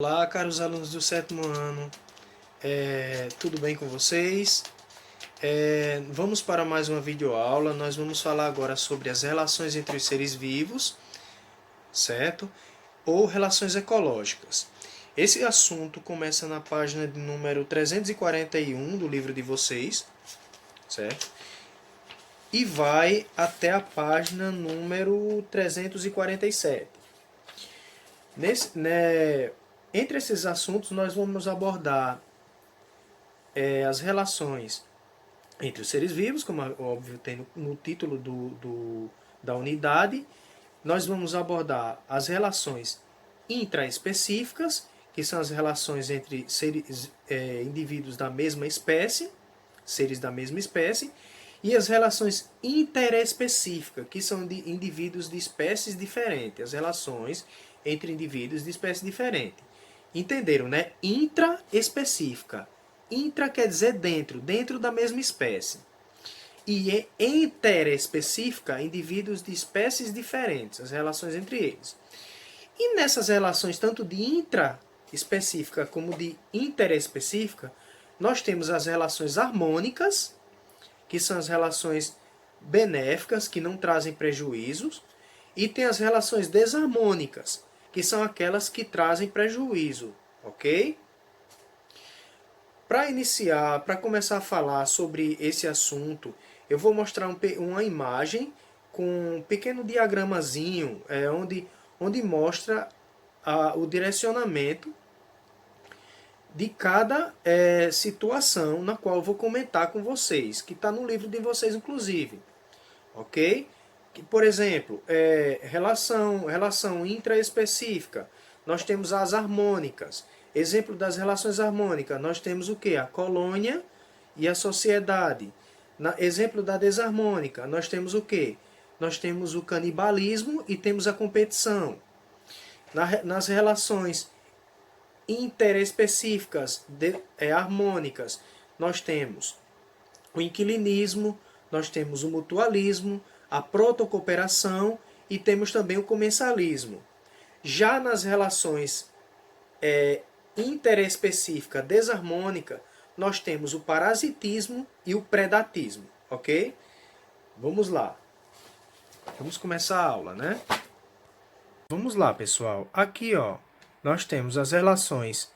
Olá, caros alunos do sétimo ano, tudo bem com vocês? Vamos para mais uma videoaula. Nós vamos falar agora sobre as relações entre os seres vivos, certo? Ou relações ecológicas. Esse assunto começa na página de número 341 do livro de vocês, certo? E vai até a página número 347. Entre esses assuntos, nós vamos abordar as relações entre os seres vivos, como óbvio tem no título da unidade. Nós vamos abordar as relações intraespecíficas, que são as relações entre indivíduos da mesma espécie, seres da mesma espécie, e as relações interespecíficas, que são de indivíduos de espécies diferentes, as relações entre indivíduos de espécies diferentes. Entenderam, né? Intraespecífica. Intra quer dizer dentro, dentro da mesma espécie. E interespecífica, indivíduos de espécies diferentes, as relações entre eles. E nessas relações, tanto de intraespecífica como de interespecífica, nós temos as relações harmônicas, que são as relações benéficas, que não trazem prejuízos, e tem as relações desarmônicas, que são aquelas que trazem prejuízo, ok? Para iniciar, para começar a falar sobre esse assunto, eu vou mostrar uma imagem com um pequeno diagramazinho, onde mostra o direcionamento de cada situação na qual eu vou comentar com vocês, que está no livro de vocês, inclusive. Ok? Por exemplo, relação intraespecífica, nós temos as harmônicas. Exemplo das relações harmônicas, nós temos o que? A colônia e a sociedade. Exemplo da desarmônica, nós temos o que? Nós temos o canibalismo e temos a competição. Nas relações interespecíficas, harmônicas, nós temos o inquilinismo, nós temos o mutualismo, a protocooperação e temos também o comensalismo. Já nas relações interespecífica desarmônica, nós temos o parasitismo e o predatismo, ok? Vamos lá. Vamos começar a aula, né? Vamos lá, pessoal. Aqui, ó, nós temos as relações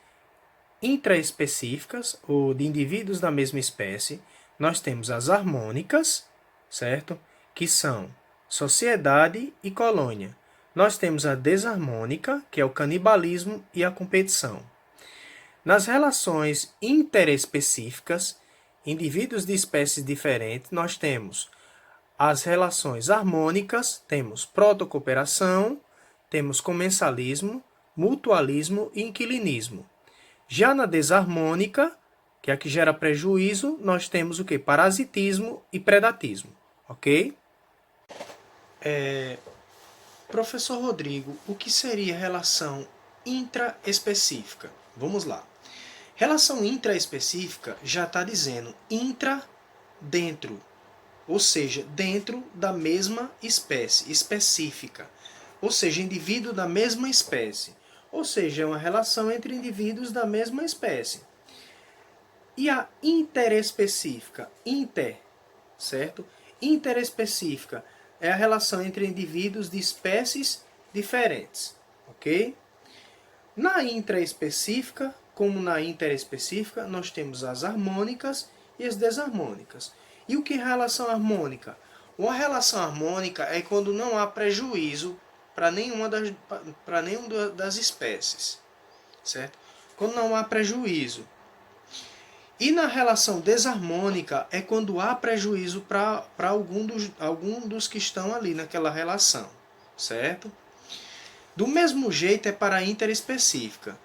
intraespecíficas, ou de indivíduos da mesma espécie. Nós temos as harmônicas, certo? Que são sociedade e colônia. Nós temos a desarmônica, que é o canibalismo e a competição. Nas relações interespecíficas, indivíduos de espécies diferentes, nós temos as relações harmônicas, temos protocooperação, temos comensalismo, mutualismo e inquilinismo. Já na desarmônica, que é a que gera prejuízo, nós temos o que? Parasitismo e predatismo, ok? Professor Rodrigo, o que seria relação intraespecífica? Vamos lá. Relação intraespecífica já está dizendo intra, dentro, ou seja, dentro da mesma espécie, específica, ou seja, indivíduo da mesma espécie, ou seja, é uma relação entre indivíduos da mesma espécie. E a interespecífica, certo? Interespecífica é a relação entre indivíduos de espécies diferentes, ok? Na intraespecífica, como na interespecífica, nós temos as harmônicas e as desarmônicas. E o que é relação harmônica? Uma relação harmônica é quando não há prejuízo para nenhuma das espécies, certo? Quando não há prejuízo. E na relação desarmônica é quando há prejuízo para algum dos que estão ali naquela relação, certo? Do mesmo jeito é para a interespecífica.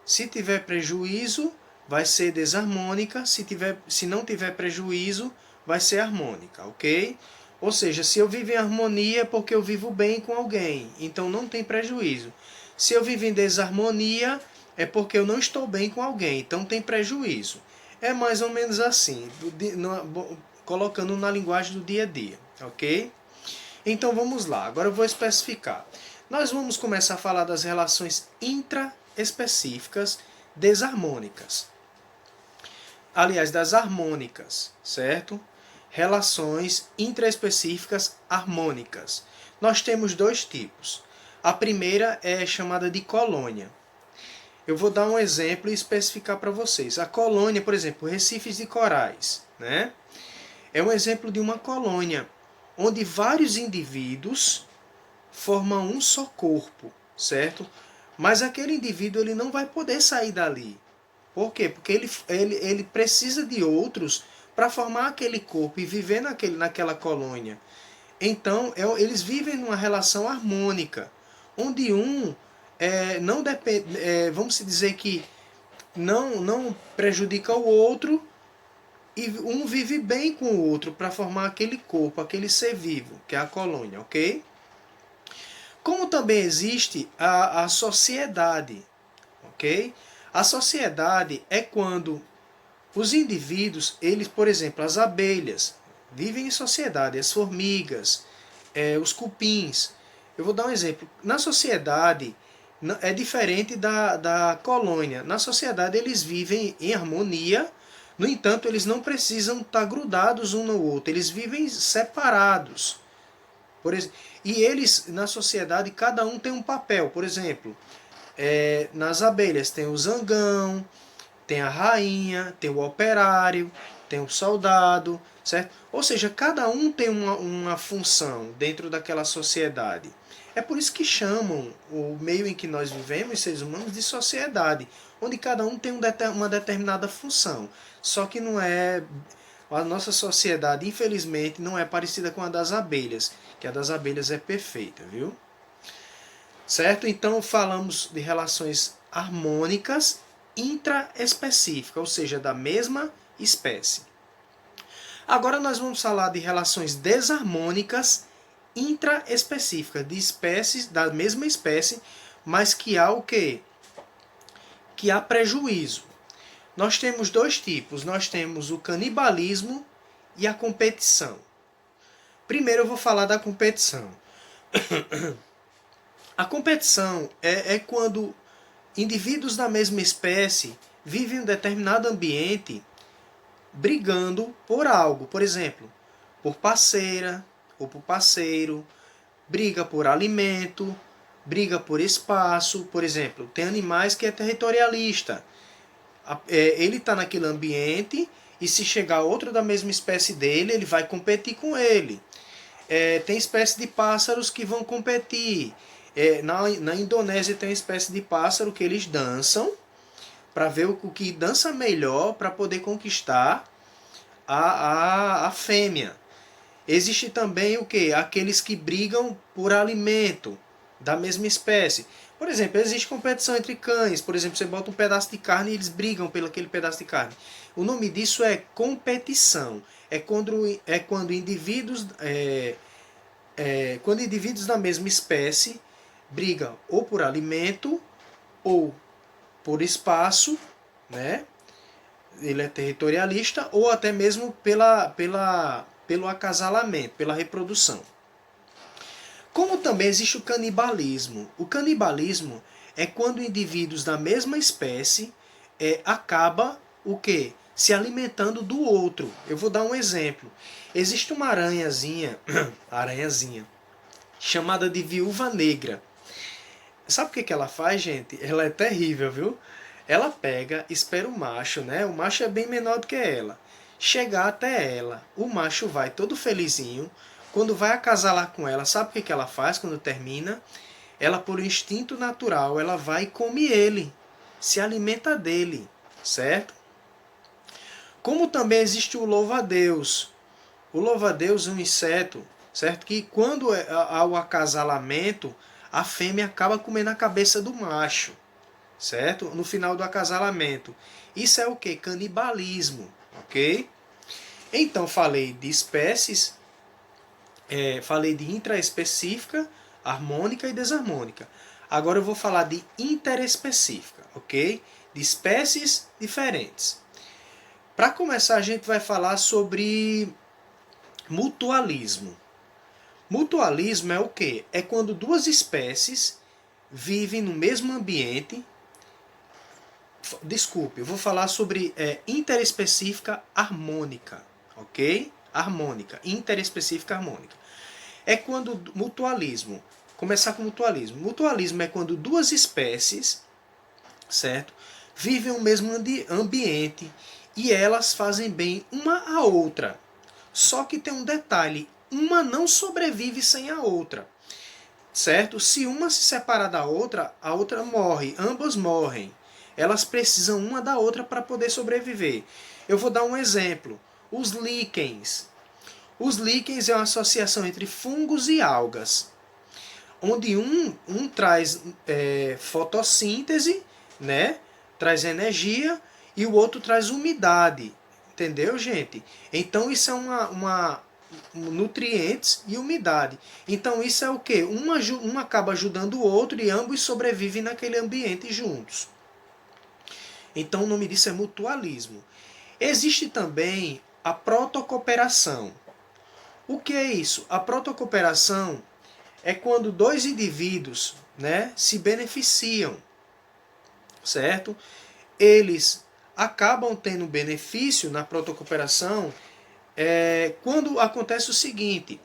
Se tiver prejuízo, vai ser desarmônica. Se não tiver prejuízo, vai ser harmônica, ok? Ou seja, se eu vivo em harmonia é porque eu vivo bem com alguém, então não tem prejuízo. Se eu vivo em desarmonia é porque eu não estou bem com alguém, então tem prejuízo. É mais ou menos assim, colocando na linguagem do dia a dia, ok? Então vamos lá, agora eu vou especificar. Nós vamos começar a falar das relações intraespecíficas. intraespecíficas desarmônicas. Aliás, das harmônicas, certo? Relações intraespecíficas harmônicas. Nós temos dois tipos. A primeira é chamada de colônia. Eu vou dar um exemplo e especificar para vocês. A colônia, por exemplo, recifes de corais, né? É um exemplo de uma colônia onde vários indivíduos formam um só corpo, certo? Mas aquele indivíduo ele não vai poder sair dali. Por quê? Porque ele precisa de outros para formar aquele corpo e viver naquela colônia. Então, eles vivem numa relação harmônica, onde um não depende, vamos dizer que não prejudica o outro, e um vive bem com o outro para formar aquele corpo, aquele ser vivo, que é a colônia, ok? Como também existe a sociedade, ok? A sociedade é quando os indivíduos, eles, por exemplo, as abelhas, vivem em sociedade, as formigas, os cupins. Eu vou dar um exemplo. Na sociedade, é diferente da colônia. Na sociedade, eles vivem em harmonia, no entanto, eles não precisam estar grudados um no outro, eles vivem separados. Por exemplo, e eles, na sociedade, cada um tem um papel. Por exemplo, nas abelhas tem o zangão, tem a rainha, tem o operário, tem o soldado, certo? Ou seja, cada um tem uma função dentro daquela sociedade. É por isso que chamam o meio em que nós vivemos, seres humanos, de sociedade, onde cada um tem uma determinada função. Só que não é... A nossa sociedade, infelizmente, não é parecida com a das abelhas, que a das abelhas é perfeita, viu? Certo? Então, falamos de relações harmônicas intraespecíficas, ou seja, da mesma espécie. Agora nós vamos falar de relações desarmônicas intraespecíficas, de espécies da mesma espécie, mas que há o quê? Que há prejuízo. Nós temos dois tipos, nós temos o canibalismo e a competição. Primeiro eu vou falar da competição. A competição é quando indivíduos da mesma espécie vivem em um determinado ambiente brigando por algo. Por exemplo, por parceira ou por parceiro, briga por alimento, briga por espaço. Por exemplo, tem animais que é territorialista. Ele está naquele ambiente e se chegar outro da mesma espécie dele, ele vai competir com ele. Tem espécie de pássaros que vão competir. Na Indonésia tem uma espécie de pássaro que eles dançam para ver o que dança melhor para poder conquistar a fêmea. Existe também o que? Aqueles que brigam por alimento da mesma espécie. Por exemplo, existe competição entre cães. Por exemplo, você bota um pedaço de carne e eles brigam pelo aquele pedaço de carne. O nome disso é competição. Quando indivíduos da mesma espécie brigam ou por alimento ou por espaço, né? Ele é territorialista, ou até mesmo pelo acasalamento, pela reprodução. Como também existe o canibalismo. O canibalismo é quando indivíduos da mesma espécie acabam o quê? Se alimentando do outro. Eu vou dar um exemplo. Existe uma aranhazinha chamada de viúva negra. Sabe o que ela faz, gente? Ela é terrível, viu? Ela pega, espera o macho, né? O macho é bem menor do que ela. Chegar até ela, o macho vai todo felizinho. Quando vai acasalar com ela, sabe o que ela faz quando termina? Ela, por instinto natural, ela vai e come ele. Se alimenta dele, certo? Como também existe o louva-a-Deus. O louva-a-Deus é um inseto, certo? Que quando há o acasalamento, a fêmea acaba comendo a cabeça do macho, certo? No final do acasalamento. Isso é o que? Canibalismo, ok? Então, falei de espécies, falei de intraespecífica, harmônica e desarmônica. Agora eu vou falar de interespecífica, ok? De espécies diferentes. Para começar, a gente vai falar sobre mutualismo. Mutualismo é o quê? É quando duas espécies vivem no mesmo ambiente desculpe, eu vou falar sobre interespecífica harmônica, ok? Harmônica, interespecífica harmônica. É quando mutualismo, começar com mutualismo. Mutualismo é quando duas espécies, certo? Vivem o mesmo ambiente e elas fazem bem uma à outra. Só que tem um detalhe, uma não sobrevive sem a outra, certo? Se uma se separar da outra, a outra morre, ambas morrem. Elas precisam uma da outra para poder sobreviver. Eu vou dar um exemplo. Os líquens. Os líquens é uma associação entre fungos e algas, onde um traz fotossíntese, né? Traz energia, e o outro traz umidade. Entendeu, gente? Então isso é nutrientes e umidade. Então isso é o quê? Um acaba ajudando o outro e ambos sobrevivem naquele ambiente juntos. Então o nome disso é mutualismo. Existe também a protocooperação. O que é isso? A protocooperação é quando dois indivíduos, né, se beneficiam, certo? Eles acabam tendo benefício na protocooperação quando acontece o seguinte: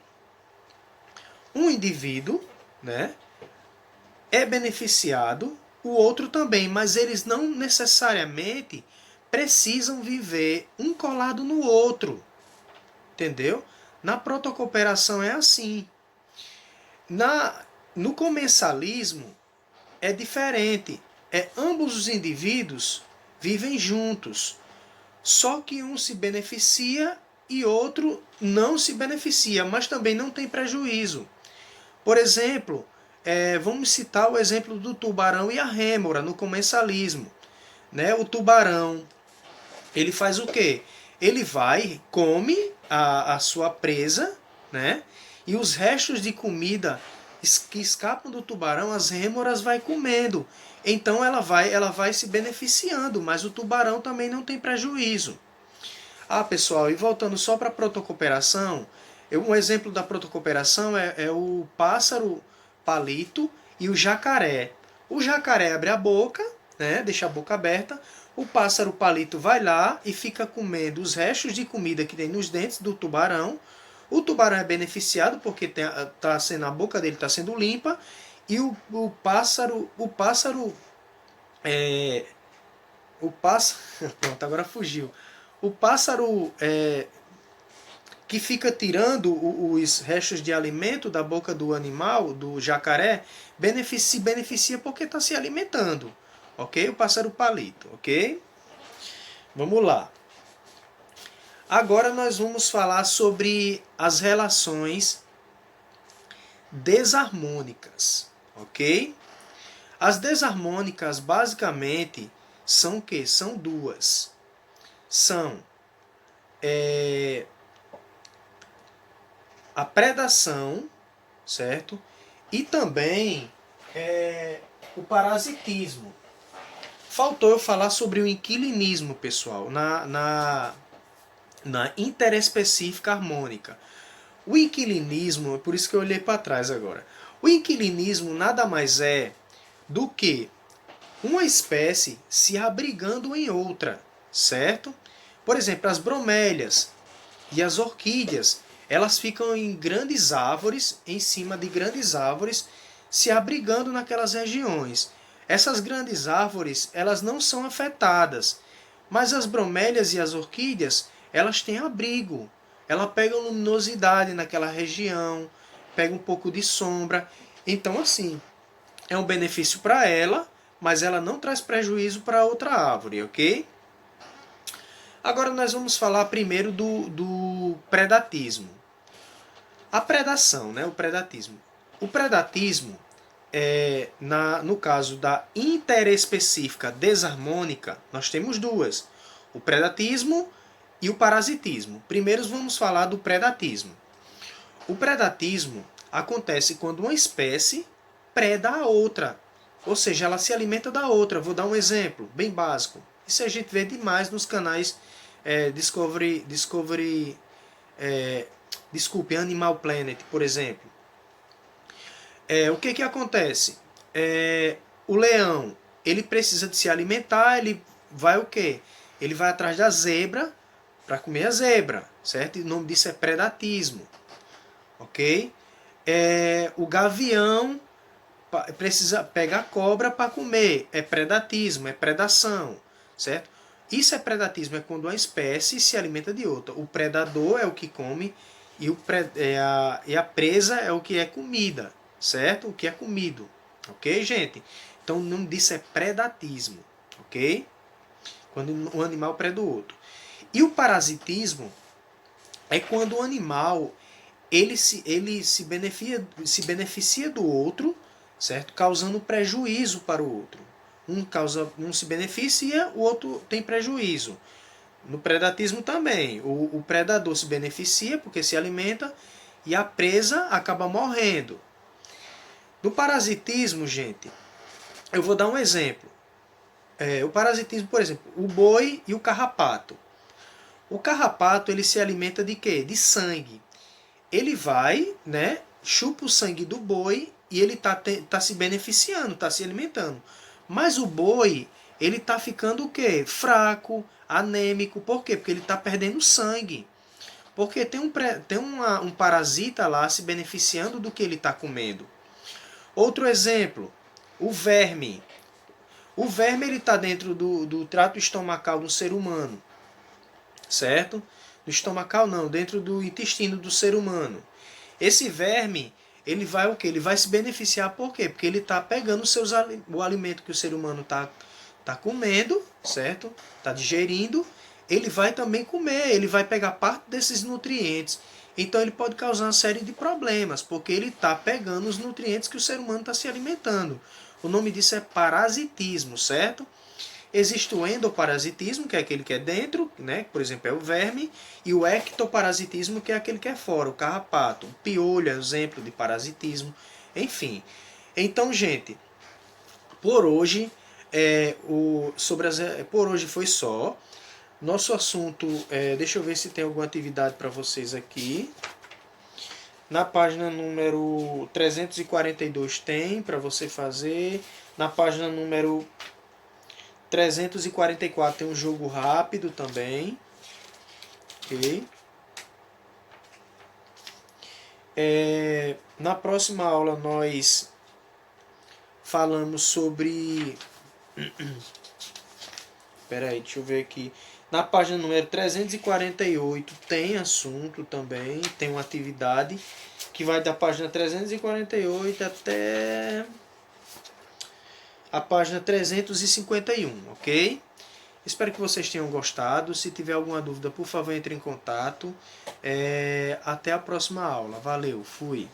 um indivíduo, né, é beneficiado, o outro também, mas eles não necessariamente precisam viver um colado no outro, entendeu? Na protocooperação é assim. No comensalismo é diferente. Ambos os indivíduos vivem juntos, só que um se beneficia e outro não se beneficia, mas também não tem prejuízo. Por exemplo, vamos citar o exemplo do tubarão e a rêmora no comensalismo. Né? O tubarão, ele faz o quê? Ele vai, come a sua presa, né? E os restos de comida que escapam do tubarão, as rêmoras vai comendo. Então ela vai se beneficiando, mas o tubarão também não tem prejuízo. Ah, pessoal, e voltando só para a protocooperação, um exemplo da protocooperação é o pássaro palito e o jacaré. O jacaré abre a boca, né, deixa a boca aberta, o pássaro palito vai lá e fica comendo os restos de comida que tem nos dentes do tubarão. O tubarão é beneficiado porque a boca dele está sendo limpa, e o pássaro pronto, agora fugiu. O pássaro que fica tirando os restos de alimento da boca do animal, do jacaré, se beneficia porque está se alimentando. Ok? O pássaro palito. Ok? Vamos lá. Agora nós vamos falar sobre as relações desarmônicas. Ok? As desarmônicas basicamente são o quê? São duas. São a predação, certo? E também o parasitismo. Faltou eu falar sobre o inquilinismo, pessoal, na interespecífica harmônica. O inquilinismo, por isso que eu olhei para trás agora. O inquilinismo nada mais é do que uma espécie se abrigando em outra, certo? Por exemplo, as bromélias e as orquídeas, elas ficam em grandes árvores, em cima de grandes árvores, se abrigando naquelas regiões. Essas grandes árvores, elas não são afetadas, mas as bromélias e as orquídeas, elas têm abrigo. Ela pega luminosidade naquela região, pega um pouco de sombra. Então, assim, é um benefício para ela, mas ela não traz prejuízo para outra árvore, ok? Agora nós vamos falar primeiro do predatismo. A predação, né? O predatismo. O predatismo, no caso da interespecífica desarmônica, nós temos duas. O predatismo e o parasitismo. Primeiro vamos falar do predatismo. O predatismo acontece quando uma espécie preda a outra. Ou seja, ela se alimenta da outra. Vou dar um exemplo bem básico. Isso a gente vê demais nos canais desculpe, Animal Planet, por exemplo. O que acontece? O leão, ele precisa de se alimentar, ele vai o quê? Ele vai atrás da zebra para comer a zebra, certo? E o nome disso é predatismo, ok? O gavião precisa pegar cobra para comer, é predatismo, é predação, certo? Isso é predatismo, é quando uma espécie se alimenta de outra. O predador é o que come e, a presa é o que é comida, certo? O que é comido, ok, gente? Então o nome disso é predatismo, ok? Quando um animal preda o outro. E o parasitismo é quando o animal se beneficia do outro, certo? Causando prejuízo para o outro. Um se beneficia, o outro tem prejuízo. No predatismo também. O predador se beneficia porque se alimenta e a presa acaba morrendo. No parasitismo, gente, eu vou dar um exemplo. O parasitismo, por exemplo, o boi e o carrapato. O carrapato ele se alimenta de quê? De sangue. Ele vai, né, chupa o sangue do boi e ele tá se beneficiando, tá se alimentando. Mas o boi, ele tá ficando o quê? Fraco, anêmico. Por quê? Porque ele tá perdendo sangue. Porque tem um parasita lá se beneficiando do que ele está comendo. Outro exemplo, o verme. O verme ele está dentro do trato estomacal do ser humano, certo? Do estomacal não, dentro do intestino do ser humano. Esse verme, ele vai o quê? Ele vai se beneficiar por quê? Porque ele está pegando o alimento que o ser humano tá comendo, certo? Está digerindo. Ele vai também comer, ele vai pegar parte desses nutrientes. Então ele pode causar uma série de problemas, porque ele está pegando os nutrientes que o ser humano está se alimentando. O nome disso é parasitismo, certo? Existe o endoparasitismo, que é aquele que é dentro, né? Por exemplo, é o verme, e o ectoparasitismo, que é aquele que é fora, o carrapato. O piolho é exemplo de parasitismo, enfim. Então, gente, por hoje, por hoje foi só. Nosso assunto, deixa eu ver se tem alguma atividade para vocês aqui. Na página número 342 tem para você fazer. Na página número 344 tem um jogo rápido também. Ok? Na próxima aula nós falamos sobre... Peraí, deixa eu ver aqui. Na página número 348 tem assunto também, tem uma atividade que vai da página 348 até a página 351, ok? Espero que vocês tenham gostado. Se tiver alguma dúvida, por favor, entre em contato. Até a próxima aula. Valeu, fui.